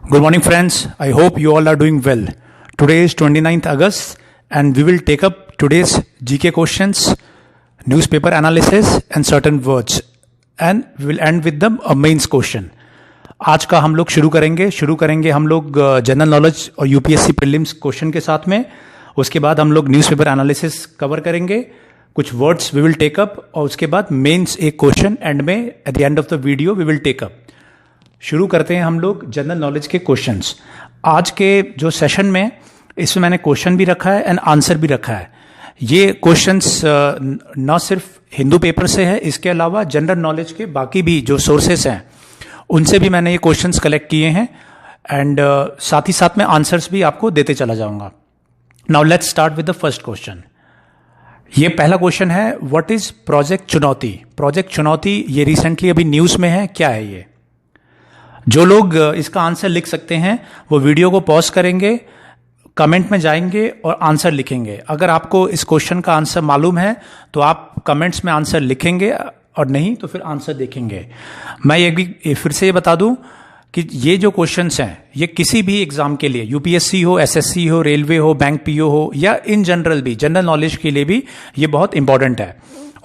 Good morning, friends. I hope you all are doing well. Today is 29th August and we will take up today's GK questions, newspaper analysis and certain words. And we will end with the mains question. आज का हम लोग शुरू करेंगे हम लोग general knowledge और UPSC prelims question के साथ में. उसके बाद हम लोग न्यूज़पेपर एनालिसिस कवर करेंगे, कुछ words we will take up और उसके बाद मेंस एक क्वेश्चन एंड में at the end of the video we will take up. शुरू करते हैं हम लोग जनरल नॉलेज के क्वेश्चंस. आज के जो सेशन में इसमें मैंने क्वेश्चन भी रखा है एंड आंसर भी रखा है. ये क्वेश्चंस न सिर्फ हिंदू पेपर से है, इसके अलावा जनरल नॉलेज के बाकी भी जो सोर्सेस हैं उनसे भी मैंने ये क्वेश्चंस कलेक्ट किए हैं एंड साथ ही साथ में आंसर्स भी आपको देते चला जाऊंगा. Now let's start with the first question. ये पहला क्वेश्चन है, व्हाट इज प्रोजेक्ट चुनौती. प्रोजेक्ट चुनौती ये रिसेंटली अभी न्यूज में है, क्या है ये. जो लोग इसका आंसर लिख सकते हैं वो वीडियो को पॉज करेंगे, कमेंट में जाएंगे और आंसर लिखेंगे. अगर आपको इस क्वेश्चन का आंसर मालूम है तो आप कमेंट्स में आंसर लिखेंगे और नहीं तो फिर आंसर देखेंगे. मैं ये भी फिर से ये बता दूं कि ये जो क्वेश्चंस हैं ये किसी भी एग्जाम के लिए, यूपीएससी हो, एसएससी हो, रेलवे हो, बैंक पीओ हो या इन जनरल भी जनरल नॉलेज के लिए भी ये बहुत इंपॉर्टेंट है.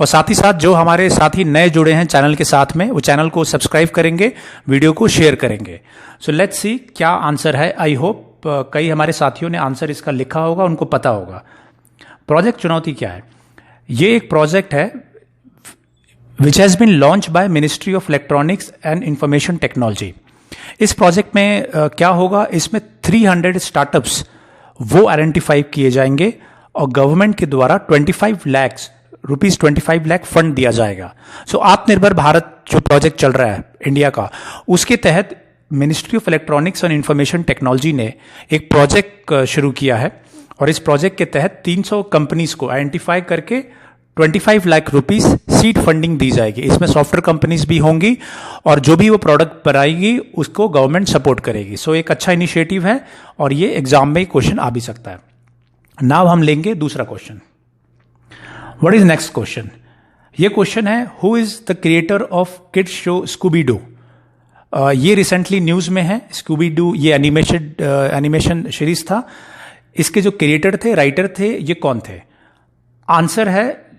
और साथ ही साथ जो हमारे साथी नए जुड़े हैं चैनल के साथ में, वो चैनल को सब्सक्राइब करेंगे, वीडियो को शेयर करेंगे. सो लेट्स सी क्या आंसर है. आई होप कई हमारे साथियों ने आंसर इसका लिखा होगा, उनको पता होगा. प्रोजेक्ट चुनौती क्या है. ये एक प्रोजेक्ट है which has been launch by ministry of electronics and information technology. इस प्रोजेक्ट में क्या होगा, इसमें 300 स्टार्टअप्स वो आइडेंटिफाई किए जाएंगे और गवर्नमेंट के द्वारा 25 लाख फंड दिया जाएगा. सो आत्मनिर्भर भारत जो प्रोजेक्ट चल रहा है इंडिया का, उसके तहत मिनिस्ट्री ऑफ इलेक्ट्रॉनिक्स और इंफॉर्मेशन टेक्नोलॉजी ने एक प्रोजेक्ट शुरू किया है और इस प्रोजेक्ट के तहत 300 कंपनीज को आइडेंटिफाई करके 25 लाख रुपीस सीड फंडिंग दी जाएगी. इसमें सॉफ्टवेयर कंपनीज भी होंगी और जो भी वो प्रोडक्ट बनाएगी उसको गवर्नमेंट सपोर्ट करेगी. सो एक अच्छा इनिशिएटिव है और ये एग्जाम में क्वेश्चन आ भी सकता है. नाउ हम लेंगे दूसरा question. What is next question. ये क्वेश्चन है, who is the creator of kids show Scooby Doo. ये रिसेंटली न्यूज में है. स्कूबी डू ये एनिमेशन सीरीज था. इसके जो क्रिएटर थे, राइटर थे, ये कौन थे. आंसर है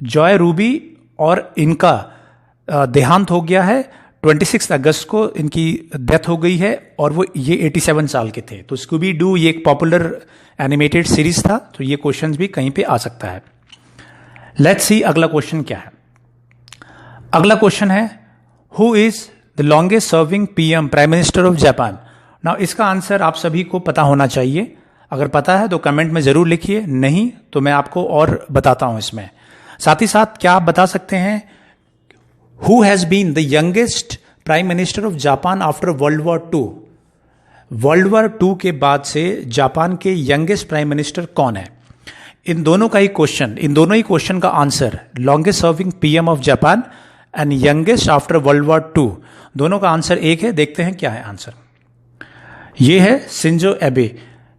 जॉय रूबी और इनका देहांत हो गया है. 26 अगस्त को इनकी डेथ हो गई है और वो ये 87 साल के थे. तो स्कूबी डू ये एक पॉपुलर एनिमेटेड सीरीज था, तो ये क्वेश्चन भी कहीं पे आ सकता है. लेट्स सी अगला क्वेश्चन क्या है. अगला क्वेश्चन है, who is the longest serving PM, prime minister of Japan. Now इसका आंसर आप सभी को पता होना चाहिए. अगर पता है तो कमेंट में जरूर लिखिए, नहीं तो मैं आपको और बताता हूं इसमें. साथ ही साथ क्या आप बता सकते हैं, who has been the youngest prime minister of Japan after world war 2. World war 2 के बाद से जापान के यंगेस्ट प्राइम मिनिस्टर कौन है. इन दोनों ही क्वेश्चन का answer, longest serving PM of Japan and youngest after world war 2, दोनों का आंसर एक है. देखते हैं क्या है आंसर. ये है शिंजो एबे.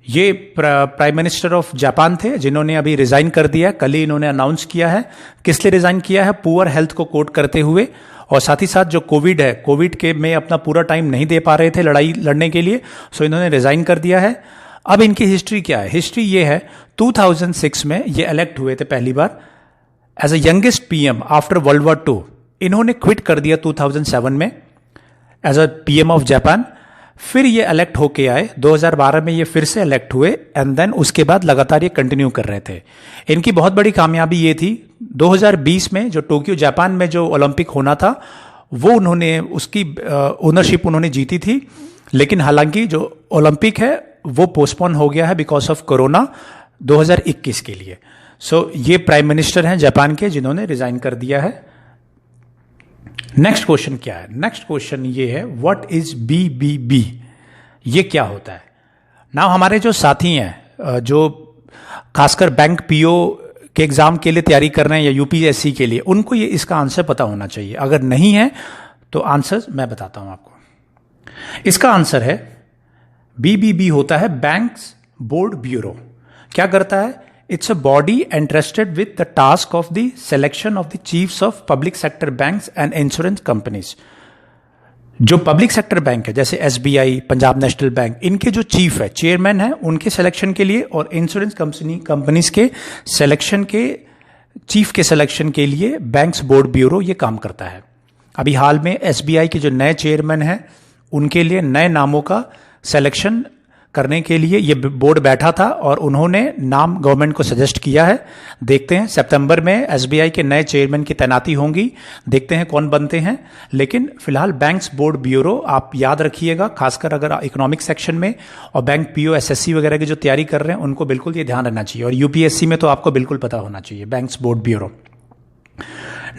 ये प्राइम मिनिस्टर ऑफ जापान थे जिन्होंने अभी रिजाइन कर दिया. कल ही इन्होंने अनाउंस किया है. किस लिए रिजाइन किया है, पुअर हेल्थ को कोट करते हुए और साथ ही साथ जो कोविड है, कोविड के में अपना पूरा टाइम नहीं दे पा रहे थे लड़ाई लड़ने के लिए, सो इन्होंने रिजाइन कर दिया है. अब इनकी हिस्ट्री क्या है. हिस्ट्री ये है, 2006 में ये इलेक्ट हुए थे पहली बार as a youngest PM after world war 2. इन्होंने क्विट कर दिया 2007 में as a PM of Japan. फिर ये इलेक्ट होके आए 2012 में, ये फिर से इलेक्ट हुए एंड देन उसके बाद लगातार ये कंटिन्यू कर रहे थे. इनकी बहुत बड़ी कामयाबी ये थी, 2020 में जो टोक्यो जापान में जो ओलंपिक होना था वो उन्होंने उसकी ओनरशिप उन्होंने जीती थी. लेकिन हालांकि जो ओलंपिक है वो पोस्टपोन हो गया है बिकॉज ऑफ कोरोना 2021 के लिए. सो ये प्राइम मिनिस्टर हैं जापान के जिन्होंने रिजाइन कर दिया है. नेक्स्ट क्वेश्चन क्या है. नेक्स्ट क्वेश्चन ये है, व्हाट इज बीबीबी. ये क्या होता है. नाउ हमारे जो साथी हैं जो खासकर बैंक पीओ के एग्जाम के लिए तैयारी कर रहे हैं या यूपीएससी के लिए, उनको ये इसका आंसर पता होना चाहिए. अगर नहीं है तो आंसर मैं बताता हूं आपको. इसका आंसर है, बीबीबी होता है बैंक्स बोर्ड ब्यूरो. क्या करता है, It's a body entrusted with the task of the selection of the chiefs of public sector banks and insurance companies. जो पब्लिक सेक्टर बैंक है जैसे एसबीआई, पंजाब नेशनल बैंक, इनके जो चीफ है, चेयरमैन है, उनके सिलेक्शन के लिए और इंश्योरेंस कंपनीज के सिलेक्शन के चीफ के सिलेक्शन के लिए बैंक्स बोर्ड ब्यूरो ये काम करता है। अभी हाल में एसबीआई के जो नए चेयरमैन हैं उनके लिए नए नामों का सिलेक्शन करने के लिए ये बोर्ड बैठा था और उन्होंने नाम गवर्नमेंट को सजेस्ट किया है। देखते हैं सितंबर में एसबीआई के नए चेयरमैन की तैनाती होंगी, देखते हैं कौन बनते हैं। लेकिन फिलहाल बैंक्स बोर्ड ब्यूरो आप याद रखिएगा, खासकर अगर इकोनॉमिक सेक्शन में और बैंक पीओ एसएससी वगैरह की जो तैयारी कर रहे हैं उनको बिल्कुल ये ध्यान रखना चाहिए, और यूपीएससी में तो आपको बिल्कुल पता होना चाहिए banks board bureau.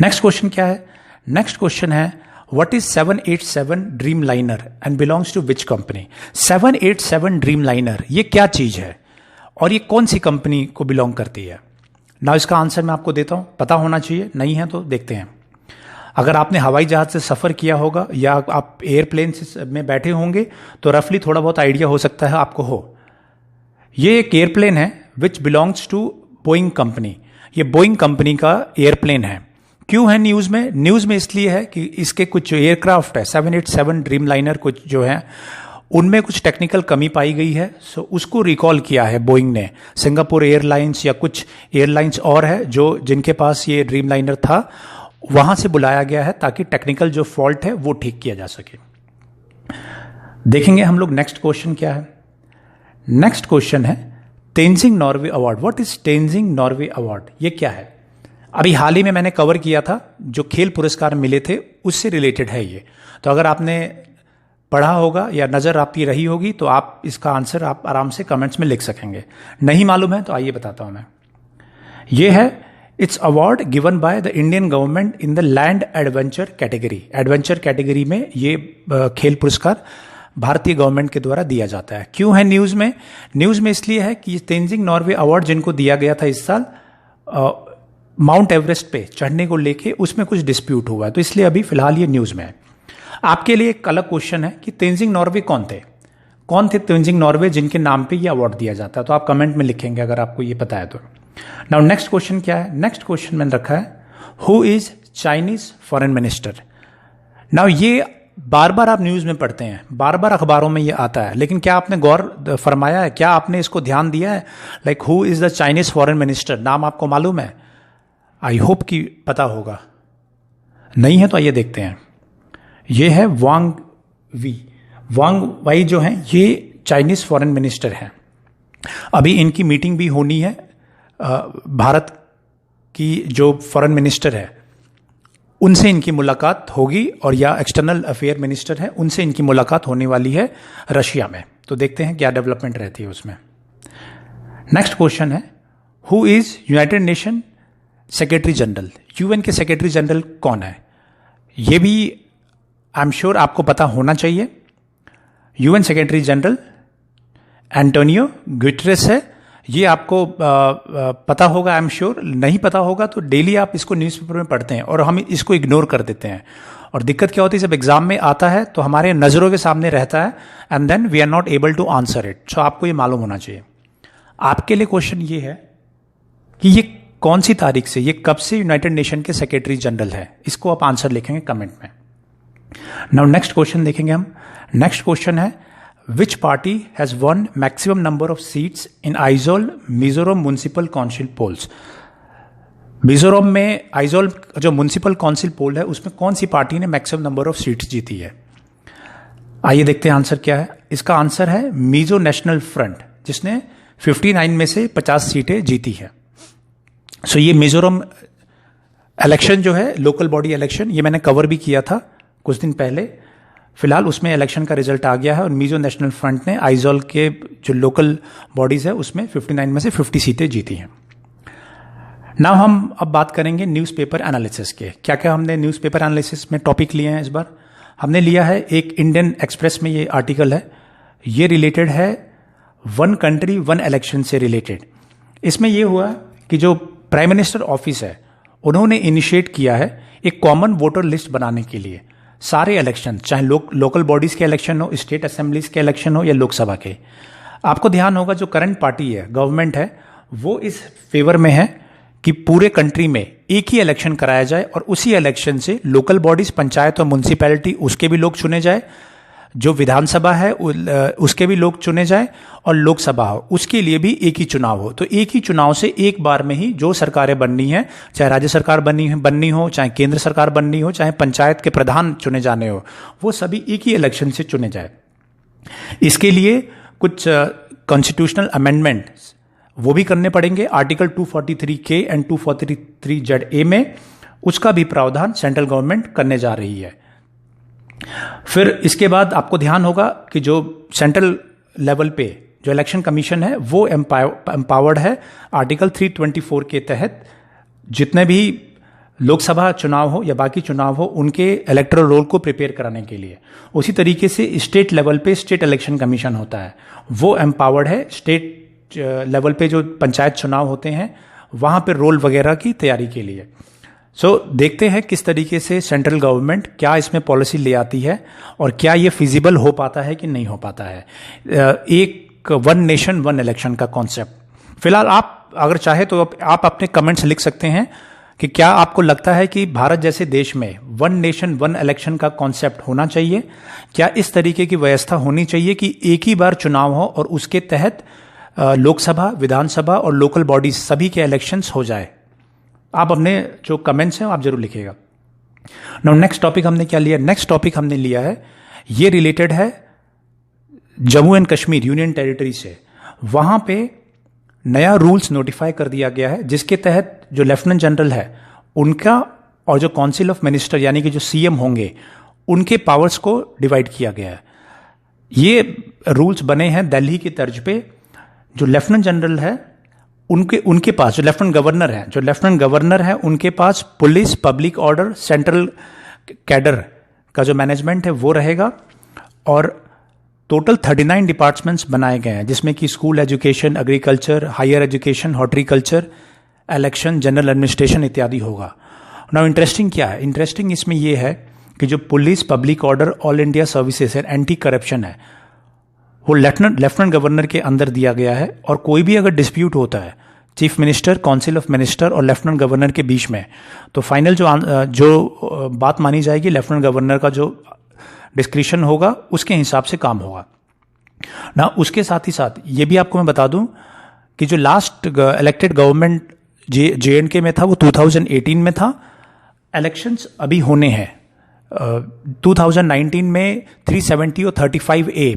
Next question क्या है? नेक्स्ट क्वेश्चन है What is 787 Dreamliner and belongs to which company? 787 Dreamliner ये क्या चीज है और ये कौन सी कंपनी को बिलोंग करती है? ना इसका आंसर मैं आपको देता हूं, पता होना चाहिए, नहीं है तो देखते हैं। अगर आपने हवाई जहाज से सफर किया होगा या आप एयरप्लेन में बैठे होंगे तो रफली थोड़ा बहुत आइडिया हो सकता है आपको हो। ये एक एयरप्लेन है which belongs to Boeing company. ये बोइंग कंपनी का एयरप्लेन है। क्यों है न्यूज में? न्यूज में इसलिए है कि इसके कुछ जो एयरक्राफ्ट है 787 ड्रीमलाइनर कुछ जो है उनमें कुछ टेक्निकल कमी पाई गई है, सो उसको रिकॉल किया है बोइंग ने। सिंगापुर एयरलाइंस या कुछ एयरलाइंस और है जो जिनके पास ये ड्रीमलाइनर था, वहां से बुलाया गया है ताकि टेक्निकल जो फॉल्ट है वो ठीक किया जा सके। देखेंगे हम लोग नेक्स्ट क्वेश्चन क्या है। नेक्स्ट क्वेश्चन है Tenzing Norway award. What is Tenzing Norway award? ये क्या है? अभी हाल ही में मैंने कवर किया था, जो खेल पुरस्कार मिले थे उससे रिलेटेड है ये। तो अगर आपने पढ़ा होगा या नजर आपकी रही होगी तो आप इसका आंसर आप आराम से कमेंट्स में लिख सकेंगे। नहीं मालूम है तो आइए बताता हूं मैं। ये है it's award given by the Indian government in the land adventure category. Adventure category में ये खेल पुरस्कार भारतीय गवर्नमेंट के द्वारा दिया जाता है। क्यों है न्यूज में? न्यूज में इसलिए है कि तेंजिंग नॉर्वे अवार्ड जिनको दिया गया था इस साल माउंट एवरेस्ट पे चढ़ने को लेके उसमें कुछ डिस्प्यूट हुआ है, तो इसलिए अभी फिलहाल ये न्यूज में है। आपके लिए एक अलग क्वेश्चन है कि तेंजिंग नॉर्वे कौन थे? कौन थे तेंजिंग नॉर्वे जिनके नाम पे ये अवार्ड दिया जाता है? तो आप कमेंट में लिखेंगे अगर आपको ये पता है तो। नाउ नेक्स्ट क्वेश्चन क्या है? नेक्स्ट क्वेश्चन मैंने रखा है who is Chinese foreign minister. Now ये बार बार आप न्यूज में पढ़ते हैं, बार बार अखबारों में ये आता है, लेकिन क्या आपने गौर फरमाया है, क्या आपने इसको ध्यान दिया है? Like who is the Chinese foreign minister, नाम आपको मालूम है? आई होप कि पता होगा, नहीं है तो आइए देखते हैं। ये है वांग वी। वांग वाई जो है ये चाइनीज फॉरेन मिनिस्टर हैं। अभी इनकी मीटिंग भी होनी है। भारत की जो फॉरेन मिनिस्टर है उनसे इनकी मुलाकात होगी, और या एक्सटर्नल अफेयर मिनिस्टर है उनसे इनकी मुलाकात होने वाली है रशिया में। तो देखते हैं क्या डेवलपमेंट रहती है उसमें। नेक्स्ट क्वेश्चन है who is United nation secretary general. UN के सेक्रेटरी जनरल कौन है? ये भी आई एम श्योर आपको पता होना चाहिए। UN secretary general Antonio Guterres है। ये आपको पता होगा आई एम श्योर। नहीं पता होगा तो डेली आप इसको न्यूज़पेपर में पढ़ते हैं और हम इसको इग्नोर कर देते हैं। और दिक्कत क्या होती है, जब एग्जाम में आता है तो हमारे नजरों के सामने रहता है and then we are not able to answer it. So आपको ये मालूम होना चाहिए। आपके लिए क्वेश्चन ये है कि ये कौन सी तारीख से, ये कब से यूनाइटेड नेशन के सेक्रेटरी जनरल है? इसको आप आंसर लिखेंगे कमेंट में। नाउ नेक्स्ट क्वेश्चन देखेंगे हम। नेक्स्ट क्वेश्चन है which party has one maximum number of seats in Aizawl Mizoram municipal council polls. Mizoram में आइजोल जो म्युनिसिपल काउंसिल पोल है उसमें कौन सी पार्टी ने मैक्सिमम नंबर ऑफ सीट्स जीती है? आइए देखते हैं आंसर क्या है। इसका आंसर है मिजो नेशनल फ्रंट, जिसने 59 में से 50 सीटें जीती है। सो ये मिजोरम इलेक्शन जो है, लोकल बॉडी इलेक्शन, ये मैंने कवर भी किया था कुछ दिन पहले। फिलहाल उसमें इलेक्शन का रिजल्ट आ गया है और मिजो नेशनल फ्रंट ने आइजोल के जो लोकल बॉडीज है उसमें 59 में से 50 सीटें जीती हैं। नाउ हम अब बात करेंगे न्यूज़पेपर एनालिसिस के। क्या क्या हमने न्यूज़पेपर एनालिसिस में टॉपिक लिए हैं इस बार? हमने लिया है एक इंडियन एक्सप्रेस में ये आर्टिकल है, ये रिलेटेड है वन कंट्री वन इलेक्शन से रिलेटेड। इसमें ये हुआ कि जो प्राइम मिनिस्टर ऑफिस है उन्होंने इनिशिएट किया है एक कॉमन वोटर लिस्ट बनाने के लिए सारे इलेक्शन, चाहे लोकल बॉडीज के इलेक्शन हो, स्टेट असेंबलीज के इलेक्शन हो या लोकसभा के। आपको ध्यान होगा जो करंट पार्टी है, गवर्नमेंट है, वो इस फेवर में है कि पूरे कंट्री में एक ही इलेक्शन कराया जाए और उसी इलेक्शन से लोकल बॉडीज, पंचायत और म्युनिसिपैलिटी, उसके भी लोग चुने जाए, जो विधानसभा है उसके भी लोग चुने जाए, और लोकसभा हो उसके लिए भी एक ही चुनाव हो। तो एक ही चुनाव से एक बार में ही जो सरकारें बननी है, चाहे राज्य सरकार बननी हो, चाहे केंद्र सरकार बननी हो, चाहे पंचायत के प्रधान चुने जाने हो, वो सभी एक ही इलेक्शन से चुने जाए। इसके लिए कुछ कॉन्स्टिट्यूशनल अमेंडमेंट्स वो भी करने पड़ेंगे आर्टिकल 243K एंड 243ZA में, उसका भी प्रावधान सेंट्रल गवर्नमेंट करने जा रही है। फिर इसके बाद आपको ध्यान होगा कि जो सेंट्रल लेवल पे जो इलेक्शन कमीशन है वो एम्पावर्ड है आर्टिकल 324 के तहत, जितने भी लोकसभा चुनाव हो या बाकी चुनाव हो उनके इलेक्टोरल रोल को प्रिपेयर कराने के लिए। उसी तरीके से स्टेट लेवल पे स्टेट इलेक्शन कमीशन होता है, वो एम्पावर्ड है स्टेट लेवल पे जो पंचायत चुनाव होते हैं वहां पे रोल वगैरह की तैयारी के लिए। देखते हैं किस तरीके से सेंट्रल गवर्नमेंट क्या इसमें पॉलिसी ले आती है और क्या ये फिजिबल हो पाता है कि नहीं हो पाता है, एक वन नेशन वन इलेक्शन का कॉन्सेप्ट। फिलहाल आप अगर चाहे तो आप अपने कमेंट्स लिख सकते हैं कि क्या आपको लगता है कि भारत जैसे देश में वन नेशन वन इलेक्शन का कॉन्सेप्ट होना चाहिए, क्या इस तरीके की व्यवस्था होनी चाहिए कि एक ही बार चुनाव हो और उसके तहत लोकसभा, विधानसभा और लोकल बॉडीज सभी के इलेक्शंस हो जाए। आप अपने जो कमेंट्स हैं आप जरूर लिखिएगा। नाउ नेक्स्ट टॉपिक हमने क्या लिया, नेक्स्ट टॉपिक हमने लिया है, ये रिलेटेड है Jammu and Kashmir union territory से। वहां पे नया रूल्स नोटिफाई कर दिया गया है, जिसके तहत जो लेफ्टिनेंट जनरल है उनका और जो काउंसिल ऑफ मिनिस्टर यानी कि जो सीएम होंगे उनके पावर्स को डिवाइड किया गया है। ये रूल्स बने हैं दिल्ली की तर्ज पे। जो लेफ्टिनेंट जनरल है उनके पास, जो लेफ्टिनेंट गवर्नर है उनके पास police, public order, central cadre का जो मैनेजमेंट है वो रहेगा। और टोटल 39 डिपार्टमेंट्स बनाए गए हैं, जिसमें कि school education, agriculture, higher education, horticulture, election, general administration इत्यादि होगा। नाउ इंटरेस्टिंग क्या है, इंटरेस्टिंग इसमें यह है कि जो police, public order, all India services है, एंटी करप्शन है, वो लेफ्टिनेंट गवर्नर के अंदर दिया गया है। और कोई भी अगर डिस्प्यूट होता है chief minister, council of minister और लेफ्टिनेंट गवर्नर के बीच में, तो फाइनल जो बात मानी जाएगी लेफ्टिनेंट गवर्नर का जो डिस्क्रिशन होगा उसके हिसाब से काम होगा ना। उसके साथ ही साथ ये भी आपको मैं बता दूं कि जो लास्ट इलेक्टेड गवर्नमेंट जे.एंड.के में था वो 2018 में था। इलेक्शंस अभी होने हैं 2019 में 370 और 35A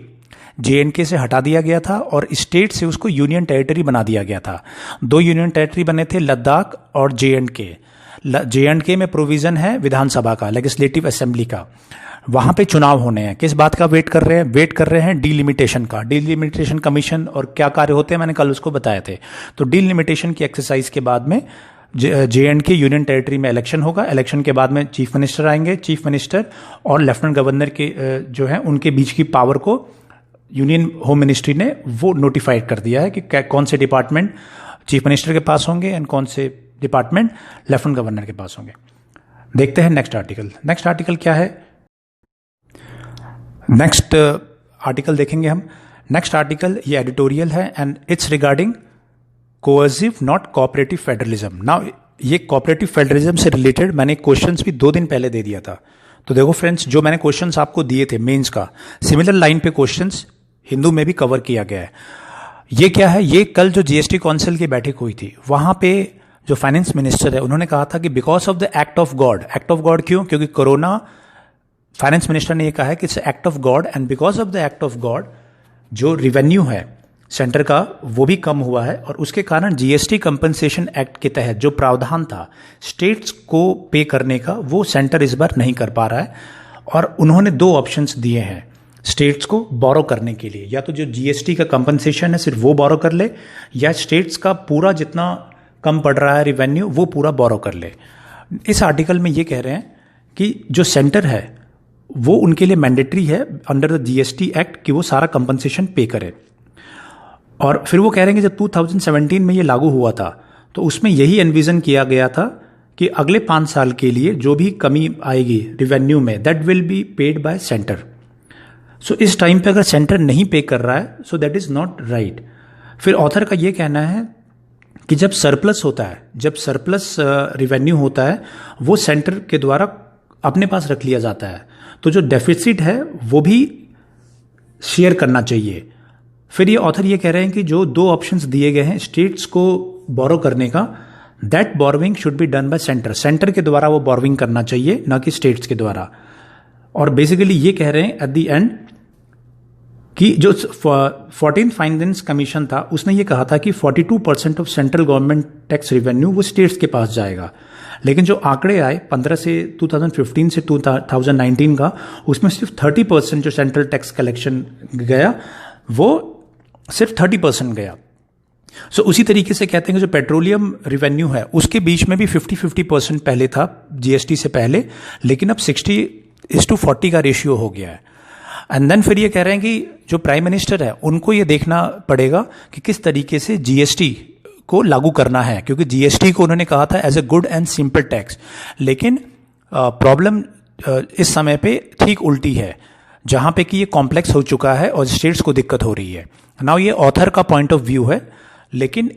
जे.एंड.के से हटा दिया गया था और स्टेट से उसको यूनियन टेरिटरी बना दिया गया था। 2 यूनियन टेरिटरी बने थे, लद्दाख और जे.एंड.के। जे.एंड.के में प्रोविजन है विधानसभा का, लेजिस्लेटिव असेंबली का, वहां पे चुनाव होने हैं। किस बात का वेट कर रहे हैं, वेट कर रहे हैं डीलिमिटेशन का। डीलिमिटेशन कमीशन और क्या कार्य होते हैं मैंने कल उसको बताए थे। तो डीलिमिटेशन की एक्सरसाइज के बाद में जे.एंड.के यूनियन टेरिटरी में इलेक्शन होगा। इलेक्शन के बाद में चीफ मिनिस्टर आएंगे, चीफ मिनिस्टर और लेफ्टिनेंट गवर्नर के जो है उनके बीच की पावर को यूनियन होम मिनिस्ट्री ने वो नोटिफाइड कर दिया है कि कौन से डिपार्टमेंट चीफ मिनिस्टर के पास होंगे एंड कौन से डिपार्टमेंट लेफ्टिनेंट गवर्नर के पास होंगे। देखते हैं नेक्स्ट आर्टिकल। नेक्स्ट आर्टिकल क्या है, नेक्स्ट आर्टिकल देखेंगे हम। नेक्स्ट आर्टिकल ये एडिटोरियल है and it's regarding coercive not cooperative federalism. Now ये कोऑपरेटिव फेडरलिज्म से रिलेटेड मैंने क्वेश्चंस भी 2 दिन पहले दे दिया था। तो देखो फ्रेंड्स, जो मैंने क्वेश्चंस आपको दिए थे मेंस का, सिमिलर लाइन पे क्वेश्चंस हिंदू में भी कवर किया गया है। ये क्या है, ये कल जो जीएसटी काउंसिल की बैठक हुई थी वहां पे जो फाइनेंस मिनिस्टर है उन्होंने कहा था कि because of the act of God. Act of God क्यों, क्योंकि कोरोना, फाइनेंस मिनिस्टर ने यह कहा है कि it's act of God and because of the act of God जो रिवेन्यू है सेंटर का वो भी कम हुआ है और उसके कारण जीएसटी कंपनसेशन एक्ट के तहत जो प्रावधान था स्टेट्स को पे करने का वो सेंटर इस बार नहीं कर पा रहा है। और उन्होंने 2 ऑप्शंस दिए हैं स्टेट्स को बोरो करने के लिए, या तो जो जीएसटी का कंपनसेशन है सिर्फ वो बोरो कर ले, या स्टेट्स का पूरा जितना कम पड़ रहा है रिवेन्यू वो पूरा बोरो कर ले। इस आर्टिकल में ये कह रहे हैं कि जो सेंटर है वो उनके लिए मैंडेटरी है अंडर द जीएसटी एक्ट कि वो सारा कंपनसेशन पे करे। और फिर वो कह रहे हैं कि जब 2017 में ये लागू हुआ था तो उसमें यही एनविजन किया गया था कि अगले 5 साल के लिए जो भी कमी आएगी रिवेन्यू में that will be paid by centre. So इस टाइम पे अगर सेंटर नहीं पे कर रहा है so that is not right. फिर ऑथर का ये कहना है कि जब सरप्लस होता है, जब सरप्लस रिवेन्यू होता है, वो सेंटर के द्वारा अपने पास रख लिया जाता है, तो जो डेफिसिट है वो भी शेयर करना चाहिए। फिर ये ऑथर ये कह रहे हैं कि जो दो ऑप्शंस दिए गए हैं स्टेट्स को बोरो करने का, that borrowing should be done by centre, centre के द्वारा वो बोरोविंग करना चाहिए, ना कि स्टेट्स के द्वारा। और बेसिकली ये कह रहे हैं एट द एंड कि जो 14th फाइनेंस कमीशन था उसने ये कहा था कि 42% of central government tax revenue वो स्टेट्स के पास जाएगा, लेकिन जो आंकड़े आए 2015 से 2019 का, उसमें सिर्फ 30% जो सेंट्रल टैक्स कलेक्शन गया वो सिर्फ 30% गया। सो उसी तरीके से कहते हैं कि जो पेट्रोलियम रिवेन्यू है उसके बीच में भी 50-50% पहले था जीएसटी से पहले, लेकिन अब 60:40 का रेशियो हो गया है। एंड देन फिर ये कह रहे हैं कि जो प्राइम मिनिस्टर है उनको ये देखना पड़ेगा कि किस तरीके से जीएसटी को लागू करना है, क्योंकि जीएसटी को उन्होंने कहा था as a good and simple tax, लेकिन प्रॉब्लम इस समय पे ठीक उल्टी है, जहां पे कि ये कॉम्प्लेक्स हो चुका है और स्टेट्स को दिक्कत हो रही है। नाउ ये ऑथर का पॉइंट ऑफ व्यू है, लेकिन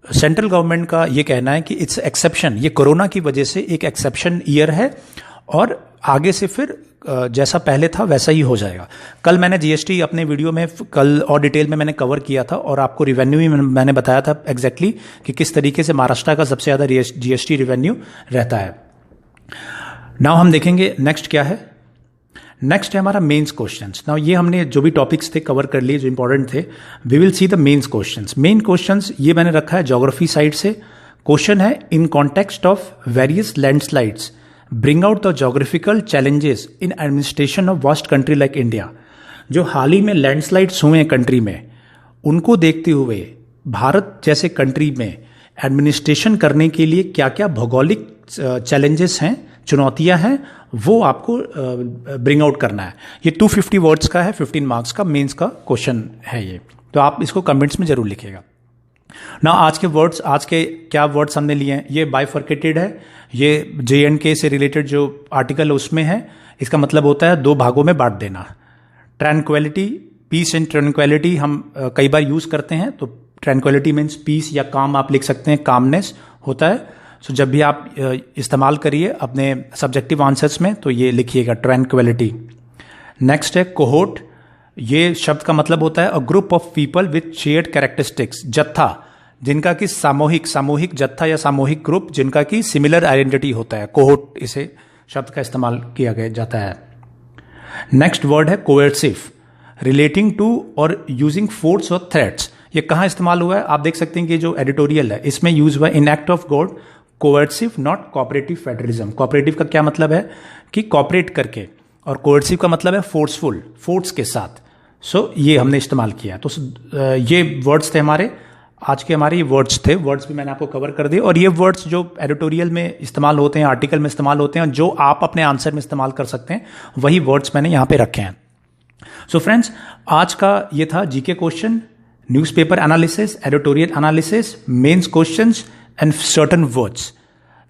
सेंट्रल गवर्नमेंट का ये कहना है कि इट्स एक्सेप्शन, ये कोरोना की वजह से एक एक्सेप्शन ईयर है और आगे से फिर जैसा पहले था वैसा ही हो जाएगा। कल मैंने जीएसटी अपने वीडियो में कल और डिटेल में मैंने कवर किया था और आपको रिवेन्यू भी मैंने बताया था एग्जैक्टली कि किस तरीके से महाराष्ट्र का सबसे ज़्यादा जीएसटी रिवेन्यू रहता है। नाउ हम देखेंगे नेक्स्ट क्या है। नेक्स्ट है हमारा मेंस क्वेश्चंस। नाउ ये हमने जो भी टॉपिक्स थे कवर कर लिए जो इंपॉर्टेंट थे। We will see the mains questions. Main questions ये मैंने रखा है ज्योग्राफी साइड से। क्वेश्चन है in context of various landslides bring out the geographical challenges in administration of vast country like India. जो हाल ही में लैंडस्लाइड्स हुए हैं कंट्री में, उनको देखते हुए भारत जैसे कंट्री में एडमिनिस्ट्रेशन करने के लिए क्या क्या भौगोलिक चैलेंजेस हैं, चुनौतियां हैं, वो आपको ब्रिंग आउट करना है। ये 250 वर्ड्स का है, 15 मार्क्स का मेंस का क्वेश्चन है ये, तो आप इसको कमेंट्स में जरूर लिखिएगा ना। आज के वर्ड्स, आज के क्या वर्ड्स हमने लिए हैं, ये बाइफर्केटेड है, ये JNK से रिलेटेड जो आर्टिकल है उसमें है। इसका मतलब होता है दो भागों में बांट देना। ट्रैंक्विलिटी, पीस एंड ट्रैंक्विलिटी हम कई बार यूज करते हैं, तो ट्रैंक्विलिटी मीन्स पीस या काम आप लिख सकते हैं, कामनेस होता है। सो जब भी आप इस्तेमाल करिए अपने सब्जेक्टिव आंसर्स में तो ये लिखिएगा ट्रैंक्विलिटी। नेक्स्ट है कोहोर्ट। ये शब्द का मतलब होता है a group of people with shared characteristics, जत्था जिनका कि सामूहिक जत्था या सामूहिक ग्रुप जिनका कि सिमिलर आइडेंटिटी होता है, कोहोर्ट इसे शब्द का इस्तेमाल किया गया जाता है। नेक्स्ट वर्ड है कोएर्सिव, रिलेटिंग टू और यूजिंग फोर्स और थ्रेट्स। ये कहाँ इस्तेमाल हुआ है आप देख सकते हैं कि जो एडिटोरियल है इसमें यूज हुआ in act of God, coercive not cooperative federalism. Cooperative का क्या मतलब है कि कोऑपरेट करके, और कोएर्सिव का मतलब है फोर्सफुल, फोर्स के साथ। सो ये हमने इस्तेमाल किया। तो ये वर्ड्स थे हमारे आज के, हमारे ये वर्ड्स थे। वर्ड्स भी मैंने आपको कवर कर दिए, और ये वर्ड्स जो एडिटोरियल में इस्तेमाल होते हैं, आर्टिकल में इस्तेमाल होते हैं, जो आप अपने आंसर में इस्तेमाल कर सकते हैं, वही वर्ड्स मैंने यहां पे रखे हैं। सो फ्रेंड्स, आज का ये था GK question, newspaper analysis, editorial analysis, mains questions and certain words.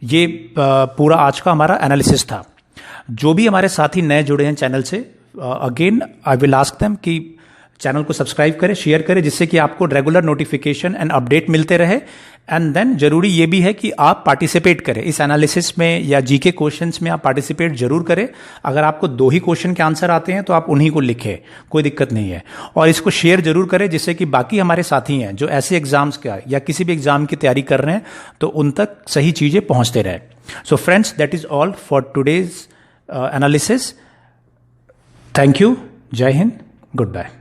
ये पूरा आज का हमारा एनालिसिस था। जो भी हमारे साथी नए जुड़े हैं चैनल से, again I will ask them कि चैनल को सब्सक्राइब करें, शेयर करें, जिससे कि आपको रेगुलर नोटिफिकेशन एंड अपडेट मिलते रहे। एंड देन जरूरी ये भी है कि आप पार्टिसिपेट करें इस एनालिसिस में या जीके क्वेश्चंस में, आप पार्टिसिपेट जरूर करें। अगर आपको 2 ही क्वेश्चन के आंसर आते हैं तो आप उन्हीं को लिखें, कोई दिक्कत नहीं है। और इसको शेयर जरूर करें जिससे कि बाकी हमारे साथी हैं जो ऐसे एग्जाम्स का या किसी भी एग्जाम की तैयारी कर रहे हैं तो उन तक सही चीजें पहुंचते रहे। So friends, that is all for today's analysis. Thank you, जय हिंद, गुड बाय।